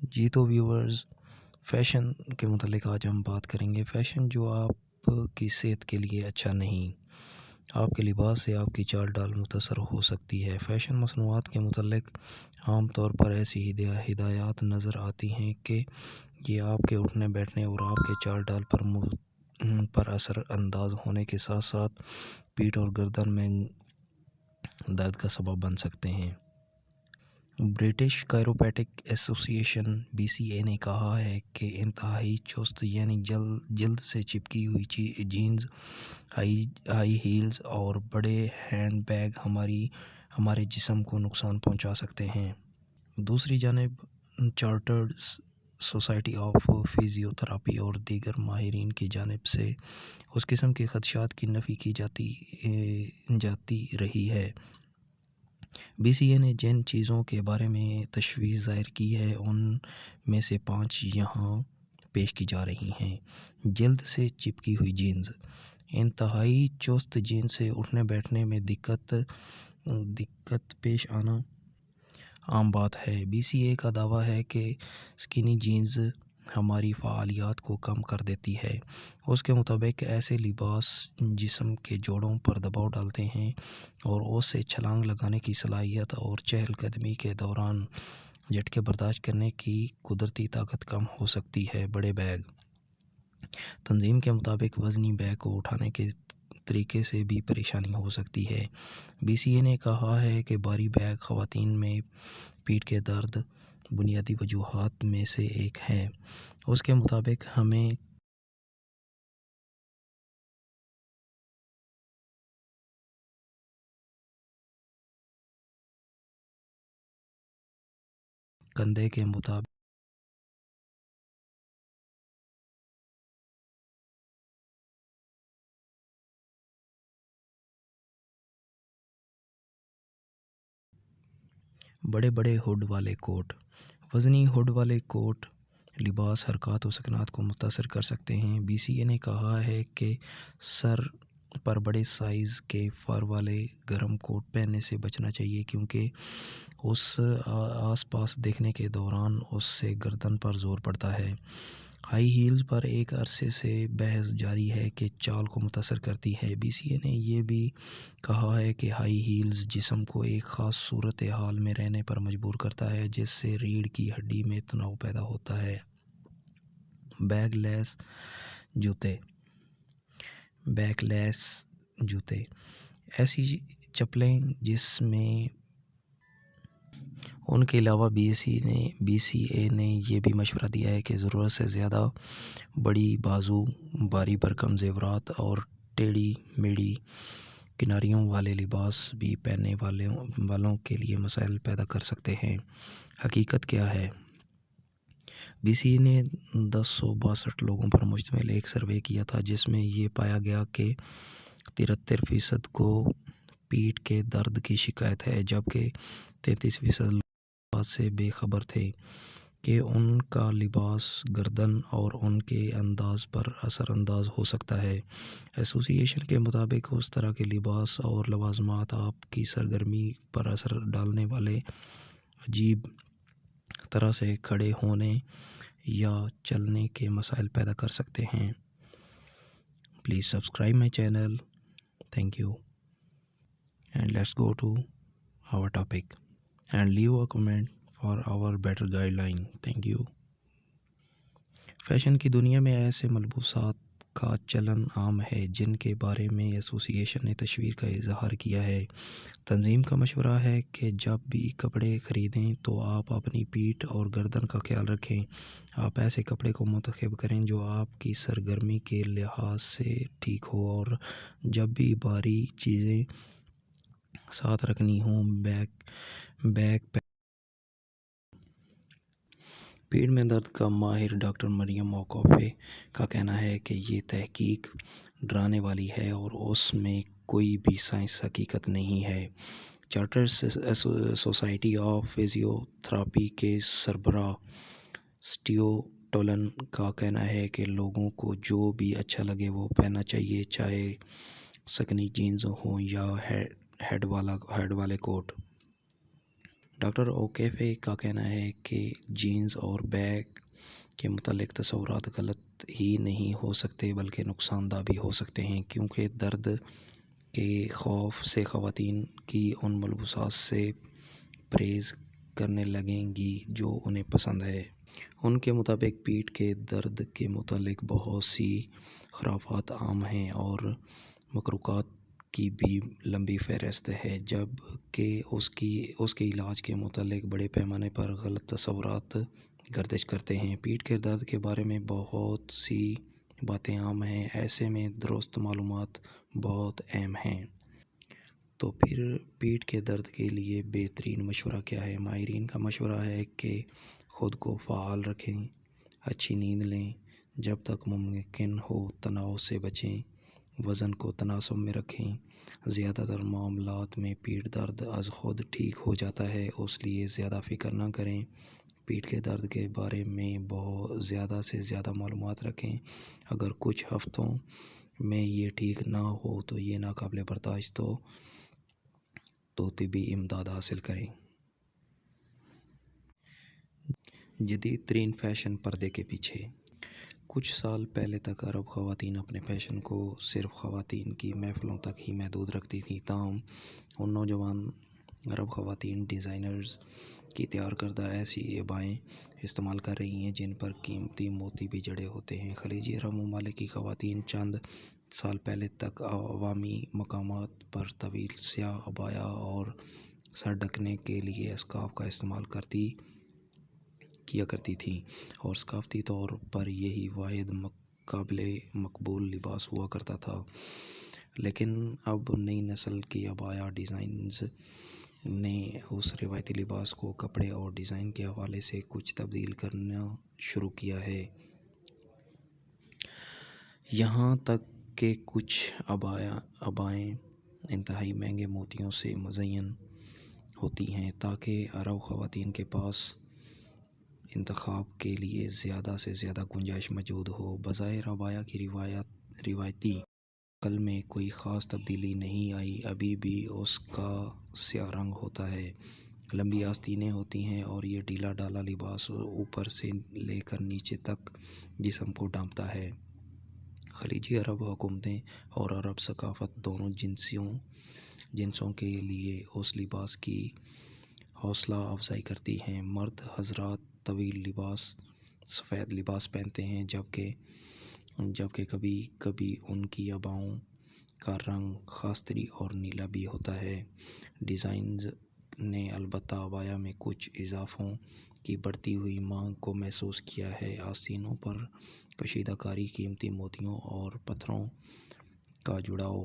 جی تو viewers, fashion کے متعلق آج ہم بات کریں گے۔ فیشن جو آپ کی صحت کے لیے اچھا نہیں، آپ کے لباس سے آپ کی چال ڈال متاثر ہو سکتی ہے۔ فیشن مصنوعات کے متعلق عام طور پر ایسی ہدایات نظر آتی ہیں کہ یہ آپ کے اٹھنے بیٹھنے اور آپ کے چال ڈال پر اثر انداز ہونے کے ساتھ ساتھ پیٹھ اور گردن میں درد کا سبب بن سکتے ہیں۔ برٹش کائروپریکٹک ایسوسی ایشن (BCA) نے کہا ہے کہ انتہائی چست یعنی جلد سے چپکی ہوئی جینز، ہائی ہیلز اور بڑے ہینڈ بیگ ہمارے جسم کو نقصان پہنچا سکتے ہیں۔ دوسری جانب چارٹرڈ سوسائٹی آف فزیوتھراپی اور دیگر ماہرین کی جانب سے اس قسم کے خدشات کی نفی کی جاتی رہی ہے۔ BCA نے جن چیزوں کے بارے میں تشویش ظاہر کی ہے ان میں سے 5 یہاں پیش کی جا رہی ہیں۔ جلد سے چپکی ہوئی جینز۔ انتہائی چست جینز سے اٹھنے بیٹھنے میں دقت پیش آنا عام بات ہے۔ BCA کا دعویٰ ہے کہ سکینی جینز ہماری فعالیت کو کم کر دیتی ہے۔ اس کے مطابق ایسے لباس جسم کے جوڑوں پر دباؤ ڈالتے ہیں اور اس سے چھلانگ لگانے کی صلاحیت اور چہل قدمی کے دوران جھٹکے برداشت کرنے کی قدرتی طاقت کم ہو سکتی ہے۔ بڑے بیگ۔ تنظیم کے مطابق وزنی بیگ کو اٹھانے کے طریقے سے بھی پریشانی ہو سکتی ہے۔ BCA نے کہا ہے کہ بھاری بیگ خواتین میں پیٹھ کے درد بنیادی وجوہات میں سے ایک ہے۔ اس کے مطابق ہمیں کندھے کے مطابق بڑے ہڈ والے کوٹ۔ وزنی ہڈ والے کوٹ لباس حرکات و سکنات کو متاثر کر سکتے ہیں۔ BCA نے کہا ہے کہ سر پر بڑے سائز کے فر والے گرم کوٹ پہننے سے بچنا چاہیے کیونکہ اس آس پاس دیکھنے کے دوران اس سے گردن پر زور پڑتا ہے۔ ہائی ہیلز پر ایک عرصے سے بحث جاری ہے کہ چال کو متاثر کرتی ہے۔ BCA نے یہ بھی کہا ہے کہ ہائی ہیلز جسم کو ایک خاص صورتحال میں رہنے پر مجبور کرتا ہے جس سے ریڑھ کی ہڈی میں تناؤ پیدا ہوتا ہے۔ بیک لیس جوتے۔ ایسی چپلیں جس میں ان کے علاوہ BCA نے یہ بھی مشورہ دیا ہے کہ ضرورت سے زیادہ بڑی بازو، بھاری بھرکم زیورات اور ٹیڑھی میڑھی کناریوں والے لباس بھی پہننے والوں کے لیے مسائل پیدا کر سکتے ہیں۔ حقیقت کیا ہے؟ BCA نے 1062 لوگوں پر مشتمل ایک سروے کیا تھا جس میں یہ پایا گیا کہ 73% کو پیٹھ کے درد کی شکایت ہے، جبکہ 33% لوگ اس بات سے بے خبر تھے کہ ان کا لباس گردن اور ان کے انداز پر اثر انداز ہو سکتا ہے۔ ایسوسی ایشن کے مطابق اس طرح کے لباس اور لوازمات آپ کی سرگرمی پر اثر ڈالنے والے عجیب طرح سے کھڑے ہونے یا چلنے کے مسائل پیدا کر سکتے ہیں۔ Please subscribe my channel. Thank you. And let's go to our topic and leave a comment for our better guideline. Thank you. Fashion کی دنیا میں ایسے ملبوسات کا چلن عام ہے جن کے بارے میں ایسوسی ایشن نے تشویش کا اظہار کیا ہے۔ تنظیم کا مشورہ ہے کہ جب بھی کپڑے خریدیں تو آپ اپنی پیٹھ اور گردن کا خیال رکھیں۔ آپ ایسے کپڑے کو منتخب کریں جو آپ کی سرگرمی کے لحاظ سے ٹھیک ہو اور جب بھی بھاری چیزیں ساتھ رکھنی ہوں بیک پیٹھ میں درد کا ماہر ڈاکٹر مریم اوکوفے کا کہنا ہے کہ یہ تحقیق ڈرانے والی ہے اور اس میں کوئی بھی سائنسی حقیقت نہیں ہے۔ چارٹرڈ سوسائٹی آف فزیوتھراپی کے سربراہ سٹیو ٹولن کا کہنا ہے کہ لوگوں کو جو بھی اچھا لگے وہ پہننا چاہیے، چاہے سکنی جینز ہوں یا ہیڈ والے کوٹ۔ ڈاکٹر اوکیفے کا کہنا ہے کہ جینز اور بیگ کے متعلق تصورات غلط ہی نہیں ہو سکتے بلکہ نقصان دہ بھی ہو سکتے ہیں، کیونکہ درد کے خوف سے خواتین کی ان ملبوسات سے پرہیز کرنے لگیں گی جو انہیں پسند ہے۔ ان کے مطابق پیٹھ کے درد کے متعلق بہت سی خرافات عام ہیں اور مکروہات کی بھی لمبی فہرست ہے، جبکہ اس کے علاج کے متعلق بڑے پیمانے پر غلط تصورات گردش کرتے ہیں۔ پیٹھ کے درد کے بارے میں بہت سی باتیں عام ہیں، ایسے میں درست معلومات بہت اہم ہیں۔ تو پھر پیٹھ کے درد کے لیے بہترین مشورہ کیا ہے؟ ماہرین کا مشورہ ہے کہ خود کو فعال رکھیں، اچھی نیند لیں، جب تک ممکن ہو تناؤ سے بچیں، وزن کو تناسب میں رکھیں۔ زیادہ تر معاملات میں پیٹھ درد از خود ٹھیک ہو جاتا ہے، اس لیے زیادہ فکر نہ کریں۔ پیٹھ کے درد کے بارے میں بہت زیادہ سے زیادہ معلومات رکھیں۔ اگر کچھ ہفتوں میں یہ ٹھیک نہ ہو تو یہ ناقابل برداشت تو طبی امداد حاصل کریں۔ جدید ترین فیشن پردے کے پیچھے۔ کچھ سال پہلے تک عرب خواتین اپنے فیشن کو صرف خواتین کی محفلوں تک ہی محدود رکھتی تھیں، تاہم ان نوجوان عرب خواتین ڈیزائنرز کی تیار کردہ ایسی عبائیں استعمال کر رہی ہیں جن پر قیمتی موتی بھی جڑے ہوتے ہیں۔ خلیجی عرب ممالک کی خواتین چند سال پہلے تک عوامی مقامات پر طویل سیاہ عبایا اور سر ڈھکنے کے لیے اسکارف کا استعمال کیا کرتی تھیں، اور ثقافتی طور پر یہی واحد قابل مقبول لباس ہوا کرتا تھا۔ لیکن اب نئی نسل کی عبایا ڈیزائنرز نے اس روایتی لباس کو کپڑے اور ڈیزائن کے حوالے سے کچھ تبدیل کرنا شروع کیا ہے۔ یہاں تک کہ کچھ عبائیں انتہائی مہنگے موتیوں سے مزین ہوتی ہیں تاکہ عرب خواتین کے پاس انتخاب کے لیے زیادہ سے زیادہ گنجائش موجود ہو۔ بظاہر عبایا کی روایتی شکل میں کوئی خاص تبدیلی نہیں آئی، ابھی بھی اس کا سیاہ رنگ ہوتا ہے، لمبی آستینیں ہوتی ہیں اور یہ ڈھیلا ڈھالا لباس اوپر سے لے کر نیچے تک جسم کو ڈھانپتا ہے۔ خلیجی عرب حکومتیں اور عرب ثقافت دونوں جنسوں کے لیے اس لباس کی حوصلہ افزائی کرتی ہیں۔ مرد حضرات طویل سفید لباس پہنتے ہیں، جبکہ کبھی کبھی ان کی عباؤں کا رنگ خاصتری اور نیلا بھی ہوتا ہے۔ ڈیزائنرز نے البتہ عبایا میں کچھ اضافوں کی بڑھتی ہوئی مانگ کو محسوس کیا ہے۔ آستینوں پر کشیدہ کاری، قیمتی موتیوں اور پتھروں کا جڑاؤ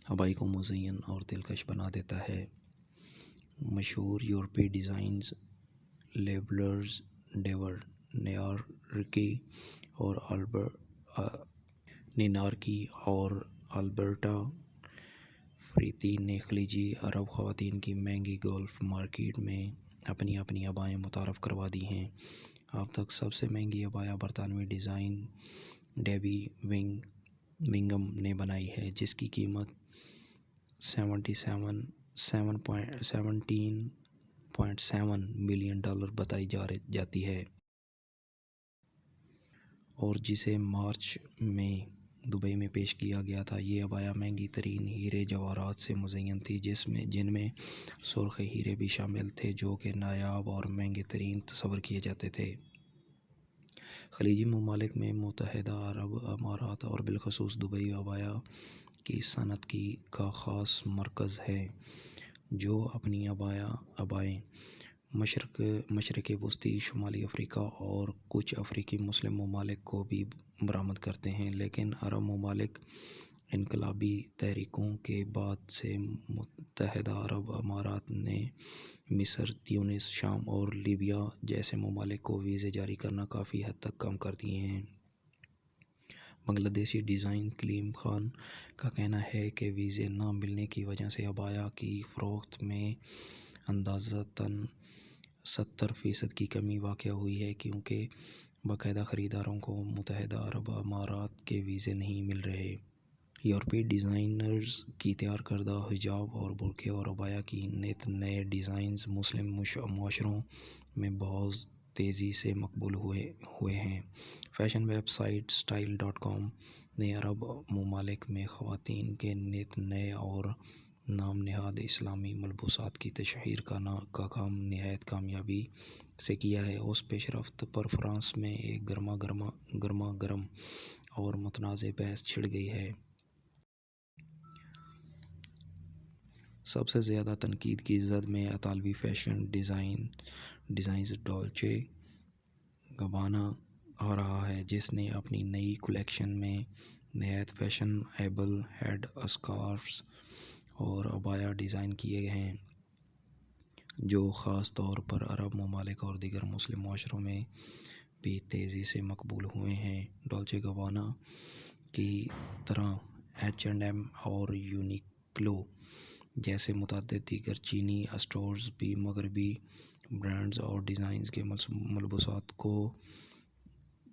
عبائی کو مزین اور دلکش بنا دیتا ہے۔ مشہور یورپی ڈیزائنرز لیبلرز ڈیور نینارکی اور البرٹا فریتی نے خلیجی عرب خواتین کی مہنگی گولف مارکیٹ میں اپنی عبائیں متعارف کروا دی ہیں۔ اب تک سب سے مہنگی عبایا برطانوی ڈیزائن ڈیبی ونگم نے بنائی ہے، جس کی قیمت $17.7 ملین بتائی جاتی ہے، اور جسے مارچ میں دبئی میں پیش کیا گیا تھا۔ یہ عبایا مہنگی ترین ہیرے جواہرات سے مزین تھی، جن میں سرخ ہیرے بھی شامل تھے جو کہ نایاب اور مہنگے ترین تصور کیے جاتے تھے۔ خلیجی ممالک میں متحدہ عرب امارات اور بالخصوص دبئی عبایا کی صنعت کا خاص مرکز ہے، جو اپنی عبائیں مشرق وسطی، شمالی افریقہ اور کچھ افریقی مسلم ممالک کو بھی برآمد کرتے ہیں۔ لیکن عرب ممالک انقلابی تحریکوں کے بعد سے متحدہ عرب امارات نے مصر، تیونس، شام اور لیبیا جیسے ممالک کو ویزے جاری کرنا کافی حد تک کم کر دیے ہیں۔ بنگلہ دیشی ڈیزائنر کلیم خان کا کہنا ہے کہ ویزے نہ ملنے کی وجہ سے عبایا کی فروخت میں اندازہً 70% کی کمی واقع ہوئی ہے، کیونکہ باقاعدہ خریداروں کو متحدہ عرب امارات کے ویزے نہیں مل رہے۔ یورپی ڈیزائنرز کی تیار کردہ حجاب اور برقعے اور عبایا کی نئے ڈیزائنز مسلم معاشروں میں بہت تیزی سے مقبول ہوئے ہیں۔ فیشن ویب سائٹ style.com نے عرب ممالک میں خواتین کے نئے اور نام نہاد اسلامی ملبوسات کی تشہیر کا کام نہایت کامیابی سے کیا ہے۔ اس پیش رفت پر فرانس میں ایک گرما گرم اور متنازع بحث چھڑ گئی ہے۔ سب سے زیادہ تنقید کی زد میں اطالوی فیشن ڈیزائنر ڈولچے گبانا آ رہا ہے، جس نے اپنی نئی کلیکشن میں نہایت فیشن ایبل ہیڈ اسکارفز اور عبایا ڈیزائن کیے ہیں، جو خاص طور پر عرب ممالک اور دیگر مسلم معاشروں میں بھی تیزی سے مقبول ہوئے ہیں۔ ڈولچے گبانا کی طرح H&M اور یونیکلو جیسے متعدد دیگر چینی اسٹورز بھی مغربی برانڈز اور ڈیزائنرز کے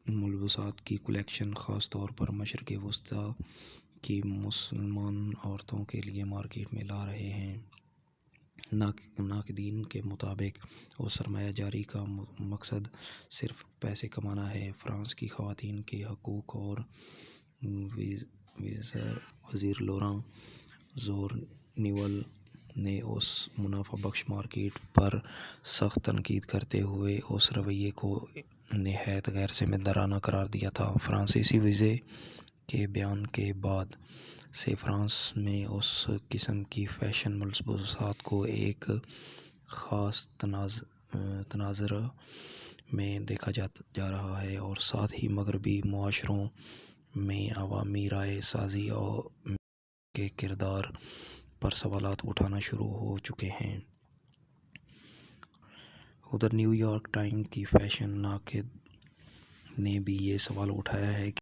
ملبوسات کی کلیکشن خاص طور پر مشرق وسطیٰ کی مسلمان عورتوں کے لیے مارکیٹ میں لا رہے ہیں۔ ناقدین کے مطابق اس سرمایہ جاری کا مقصد صرف پیسے کمانا ہے۔ فرانس کی خواتین کے حقوق اور وزیر لوراں زورنیول نے اس منافع بخش مارکیٹ پر سخت تنقید کرتے ہوئے اس رویے کو نہایت غیر ذمہ دارانہ قرار دیا تھا۔ فرانسیسی وزیر کے بیان کے بعد سے فرانس میں اس قسم کی فیشن ملبوسات کو ایک خاص تناظر میں دیکھا جا رہا ہے اور ساتھ ہی مغربی معاشروں میں عوامی رائے سازی کے کردار پر سوالات اٹھنا شروع ہو چکے ہیں۔ ادھر نیو یارک ٹائمز کی فیشن ناقد نے بھی یہ سوال اٹھایا ہے کہ